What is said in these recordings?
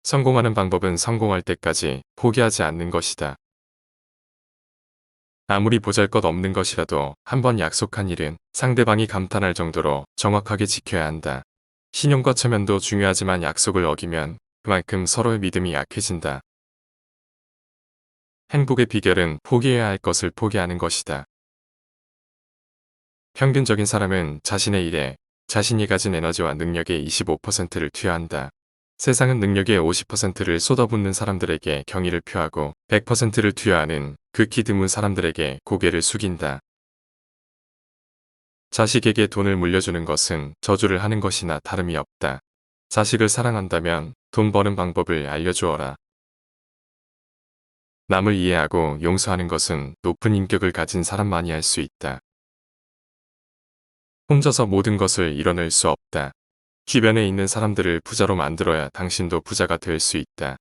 성공하는 방법은 성공할 때까지 포기하지 않는 것이다. 아무리 보잘것없는 것이라도 한번 약속한 일은 상대방이 감탄할 정도로 정확하게 지켜야 한다. 신용과 체면도 중요하지만 약속을 어기면 그만큼 서로의 믿음이 약해진다. 행복의 비결은 포기해야 할 것을 포기하는 것이다. 평균적인 사람은 자신의 일에 자신이 가진 에너지와 능력의 25%를 투여한다. 세상은 능력의 50%를 쏟아붓는 사람들에게 경의를 표하고 100%를 투여하는 극히 드문 사람들에게 고개를 숙인다. 자식에게 돈을 물려주는 것은 저주를 하는 것이나 다름이 없다. 자식을 사랑한다면 돈 버는 방법을 알려주어라. 남을 이해하고 용서하는 것은 높은 인격을 가진 사람만이 할 수 있다. 혼자서 모든 것을 이뤄낼 수 없다. 주변에 있는 사람들을 부자로 만들어야 당신도 부자가 될 수 있다.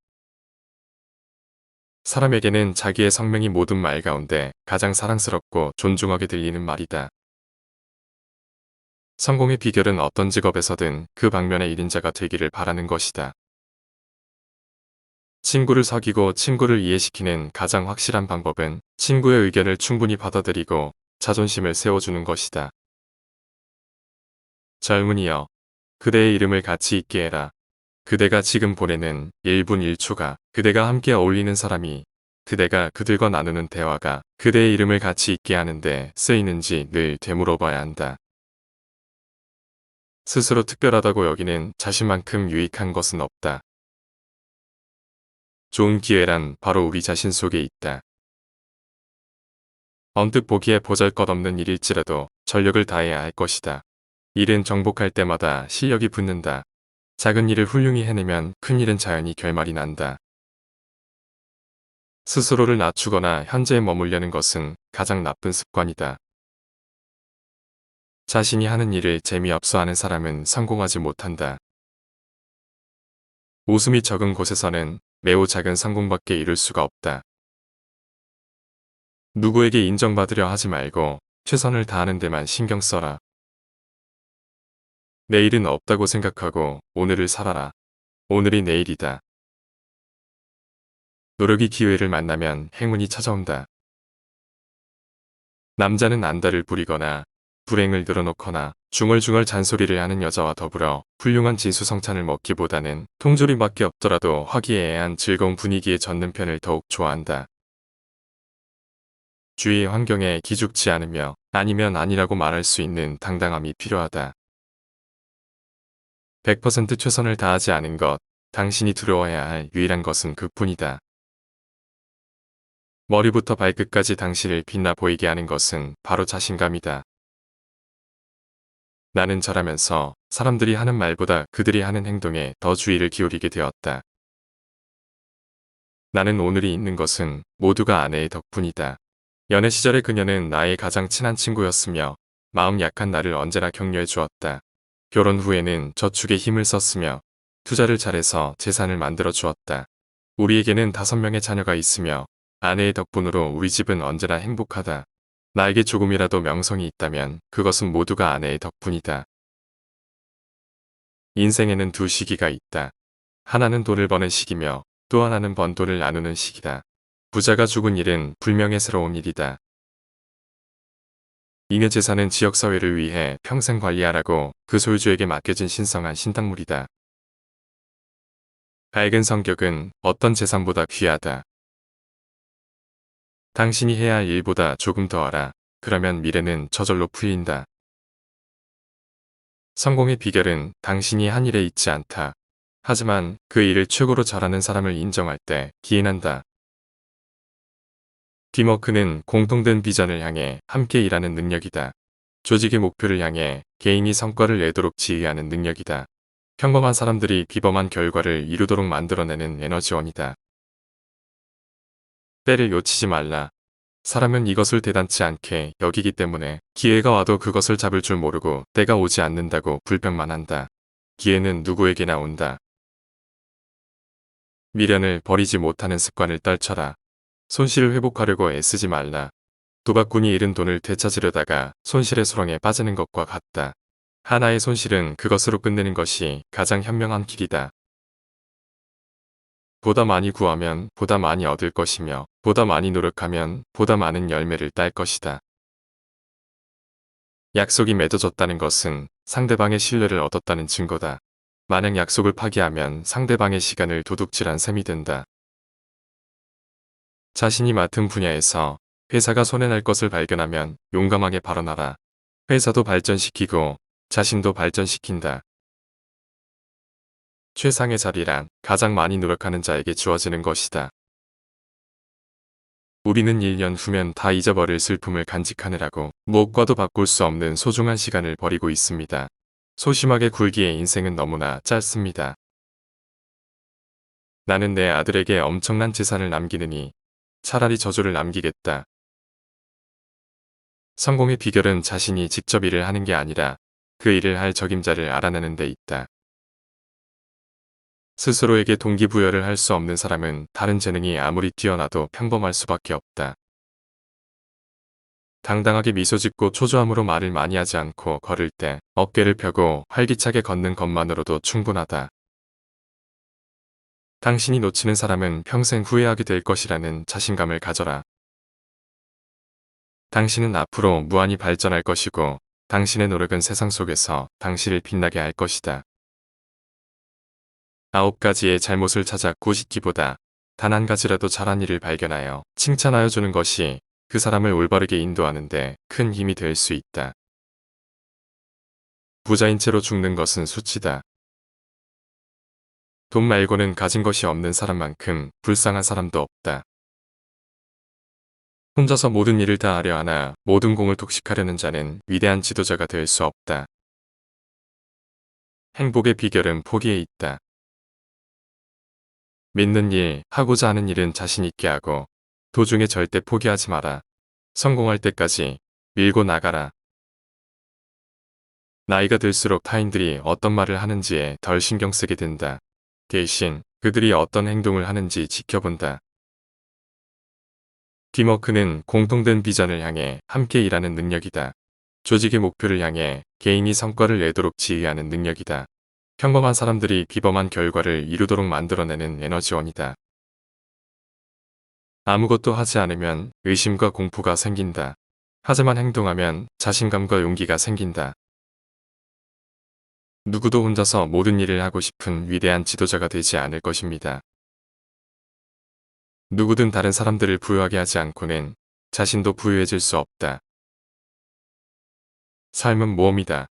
사람에게는 자기의 성명이 모든 말 가운데 가장 사랑스럽고 존중하게 들리는 말이다. 성공의 비결은 어떤 직업에서든 그 방면의 1인자가 되기를 바라는 것이다. 친구를 사귀고 친구를 이해시키는 가장 확실한 방법은 친구의 의견을 충분히 받아들이고 자존심을 세워주는 것이다. 젊은이여, 그대의 이름을 가치 있게 해라. 그대가 지금 보내는 1분 1초가 그대가 함께 어울리는 사람이 그대가 그들과 나누는 대화가 그대의 이름을 가치 있게 하는데 쓰이는지 늘 되물어봐야 한다. 스스로 특별하다고 여기는 자신만큼 유익한 것은 없다. 좋은 기회란 바로 우리 자신 속에 있다. 언뜻 보기에 보잘것없는 일일지라도 전력을 다해야 할 것이다. 일은 정복할 때마다 실력이 붙는다. 작은 일을 훌륭히 해내면 큰 일은 자연히 결말이 난다. 스스로를 낮추거나 현재에 머물려는 것은 가장 나쁜 습관이다. 자신이 하는 일을 재미없어 하는 사람은 성공하지 못한다. 웃음이 적은 곳에서는 매우 작은 성공밖에 이룰 수가 없다. 누구에게 인정받으려 하지 말고 최선을 다하는 데만 신경 써라. 내일은 없다고 생각하고 오늘을 살아라. 오늘이 내일이다. 노력이 기회를 만나면 행운이 찾아온다. 남자는 안달을 부리거나 불행을 늘어놓거나 중얼중얼 잔소리를 하는 여자와 더불어 훌륭한 진수성찬을 먹기보다는 통조림밖에 없더라도 화기애애한 즐거운 분위기에 젖는 편을 더욱 좋아한다. 주위의 환경에 기죽지 않으며 아니면 아니라고 말할 수 있는 당당함이 필요하다. 100% 최선을 다하지 않은 것, 당신이 두려워해야 할 유일한 것은 그뿐이다. 머리부터 발끝까지 당신을 빛나 보이게 하는 것은 바로 자신감이다. 나는 자라면서 사람들이 하는 말보다 그들이 하는 행동에 더 주의를 기울이게 되었다. 나는 오늘이 있는 것은 모두가 아내의 덕분이다. 연애 시절의 그녀는 나의 가장 친한 친구였으며 마음 약한 나를 언제나 격려해 주었다. 결혼 후에는 저축에 힘을 썼으며 투자를 잘해서 재산을 만들어 주었다. 우리에게는 5명의 자녀가 있으며 아내의 덕분으로 우리 집은 언제나 행복하다. 나에게 조금이라도 명성이 있다면 그것은 모두가 아내의 덕분이다. 인생에는 두 시기가 있다. 하나는 돈을 버는 시기며 또 하나는 번 돈을 나누는 시기다. 부자가 죽은 일은 불명예스러운 일이다. 잉여 재산은 지역사회를 위해 평생 관리하라고 그 소유주에게 맡겨진 신성한 신탁물이다. 밝은 성격은 어떤 재산보다 귀하다. 당신이 해야 할 일보다 조금 더 하라. 그러면 미래는 저절로 풀린다. 성공의 비결은 당신이 한 일에 있지 않다. 하지만 그 일을 최고로 잘하는 사람을 인정할 때 기인한다. 팀워크는 공통된 비전을 향해 함께 일하는 능력이다. 조직의 목표를 향해 개인이 성과를 내도록 지휘하는 능력이다. 평범한 사람들이 비범한 결과를 이루도록 만들어내는 에너지원이다. 때를 놓치지 말라. 사람은 이것을 대단치 않게 여기기 때문에 기회가 와도 그것을 잡을 줄 모르고 때가 오지 않는다고 불평만 한다. 기회는 누구에게나 온다. 미련을 버리지 못하는 습관을 떨쳐라. 손실을 회복하려고 애쓰지 말라. 도박꾼이 잃은 돈을 되찾으려다가 손실의 수렁에 빠지는 것과 같다. 하나의 손실은 그것으로 끝내는 것이 가장 현명한 길이다. 보다 많이 구하면 보다 많이 얻을 것이며 보다 많이 노력하면 보다 많은 열매를 딸 것이다. 약속이 맺어졌다는 것은 상대방의 신뢰를 얻었다는 증거다. 만약 약속을 파기하면 상대방의 시간을 도둑질한 셈이 된다. 자신이 맡은 분야에서 회사가 손해날 것을 발견하면 용감하게 발언하라. 회사도 발전시키고 자신도 발전시킨다. 최상의 자리란 가장 많이 노력하는 자에게 주어지는 것이다. 우리는 1년 후면 다 잊어버릴 슬픔을 간직하느라고 무엇과도 바꿀 수 없는 소중한 시간을 버리고 있습니다. 소심하게 굴기에 인생은 너무나 짧습니다. 나는 내 아들에게 엄청난 재산을 남기느니 차라리 저주를 남기겠다. 성공의 비결은 자신이 직접 일을 하는 게 아니라 그 일을 할 적임자를 알아내는 데 있다. 스스로에게 동기부여를 할 수 없는 사람은 다른 재능이 아무리 뛰어나도 평범할 수밖에 없다. 당당하게 미소 짓고 초조함으로 말을 많이 하지 않고 걸을 때 어깨를 펴고 활기차게 걷는 것만으로도 충분하다. 당신이 놓치는 사람은 평생 후회하게 될 것이라는 자신감을 가져라. 당신은 앞으로 무한히 발전할 것이고 당신의 노력은 세상 속에서 당신을 빛나게 할 것이다. 9가지의 잘못을 찾아 꾸짖기보다 단 한 가지라도 잘한 일을 발견하여 칭찬하여 주는 것이 그 사람을 올바르게 인도하는데 큰 힘이 될 수 있다. 부자인 채로 죽는 것은 수치다. 돈 말고는 가진 것이 없는 사람만큼 불쌍한 사람도 없다. 혼자서 모든 일을 다 하려 하나 모든 공을 독식하려는 자는 위대한 지도자가 될 수 없다. 행복의 비결은 포기에 있다. 믿는 일, 하고자 하는 일은 자신 있게 하고 도중에 절대 포기하지 마라. 성공할 때까지 밀고 나가라. 나이가 들수록 타인들이 어떤 말을 하는지에 덜 신경 쓰게 된다. 대신 그들이 어떤 행동을 하는지 지켜본다. 팀워크는 공통된 비전을 향해 함께 일하는 능력이다. 조직의 목표를 향해 개인이 성과를 내도록 지휘하는 능력이다. 평범한 사람들이 비범한 결과를 이루도록 만들어내는 에너지원이다. 아무것도 하지 않으면 의심과 공포가 생긴다. 하지만 행동하면 자신감과 용기가 생긴다. 누구도 혼자서 모든 일을 하고 싶은 위대한 지도자가 되지 않을 것입니다. 누구든 다른 사람들을 부유하게 하지 않고는 자신도 부유해질 수 없다. 삶은 모험이다.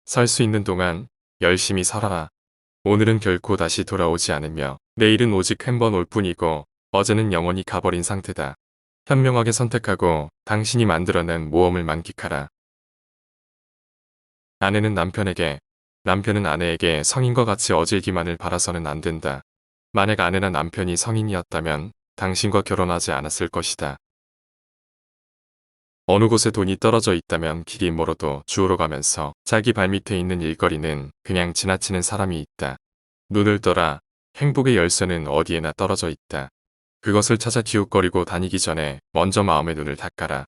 살 수 있는 동안 열심히 살아라. 오늘은 결코 다시 돌아오지 않으며 내일은 오직 한 번 올 뿐이고 어제는 영원히 가버린 상태다. 현명하게 선택하고 당신이 만들어낸 모험을 만끽하라. 아내는 남편에게, 남편은 아내에게 성인과 같이 어질기만을 바라서는 안 된다. 만약 아내나 남편이 성인이었다면 당신과 결혼하지 않았을 것이다. 어느 곳에 돈이 떨어져 있다면 길이 멀어도 주우러 가면서 자기 발밑에 있는 일거리는 그냥 지나치는 사람이 있다. 눈을 떠라. 행복의 열쇠는 어디에나 떨어져 있다. 그것을 찾아 기웃거리고 다니기 전에 먼저 마음의 눈을 닦아라.